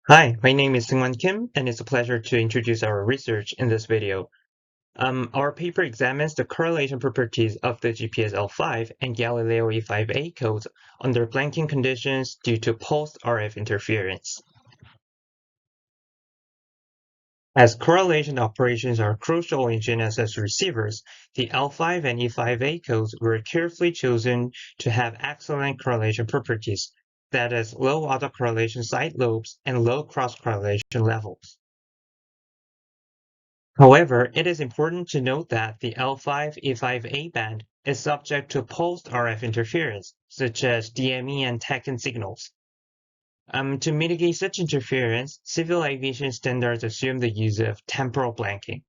Hi, my name is Seungwon Kim, and it's a pleasure to introduce our research in this video. Our paper examines the correlation properties of the GPS L5 and Galileo E5a codes under blanking conditions due to pulsed RF interference. As correlation operations are crucial in GNSS receivers, the L5 and E5a codes were carefully chosen to have excellent correlation properties, that is, low autocorrelation side lobes and low cross-correlation levels. However, it is important to note that the L5 E5a band is subject to pulsed RF interference, such as DME and TACAN signals. To mitigate such interference, civil aviation standards assume the use of temporal blanking.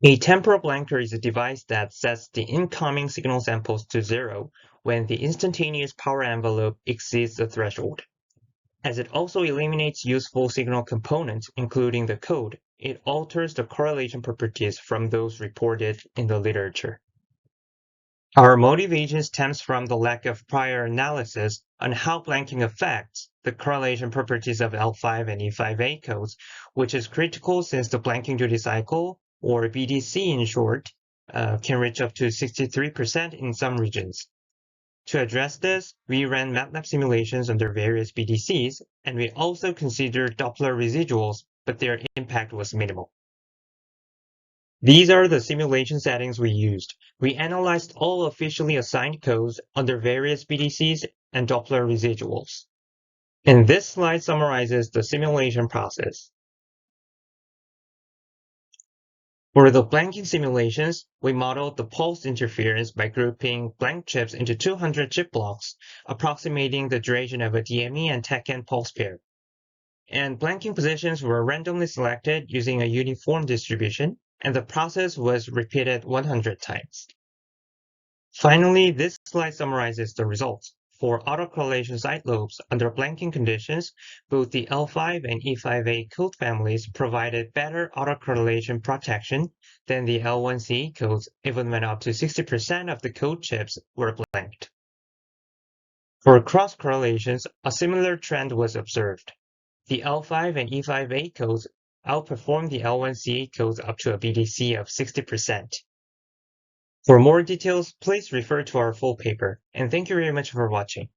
A temporal blanker is a device that sets the incoming signal samples to zero when the instantaneous power envelope exceeds the threshold. As it also eliminates useful signal components, including the code, it alters the correlation properties from those reported in the literature. Our motivation stems from the lack of prior analysis on how blanking affects the correlation properties of L5 and E5a codes, which is critical since the blanking duty cycle, or BDC in short, can reach up to 63% in some regions. To address this, we ran MATLAB simulations under various BDCs, and we also considered Doppler residuals, but their impact was minimal. These are the simulation settings we used. We analyzed all officially assigned codes under various BDCs and Doppler residuals. And this slide summarizes the simulation process. For the blanking simulations, we modeled the pulse interference by grouping blank chips into 200 chip blocks, approximating the duration of a DME and TACAN pulse pair. And blanking positions were randomly selected using a uniform distribution, and the process was repeated 100 times. Finally, this slide summarizes the results. For autocorrelation side lobes under blanking conditions, both the L5 and E5a code families provided better autocorrelation protection than the L1C codes, even when up to 60% of the code chips were blanked. For cross correlations, a similar trend was observed. The L5 and E5a codes outperformed the L1CA codes up to a BDC of 60%. For more details, please refer to our full paper, and thank you very much for watching.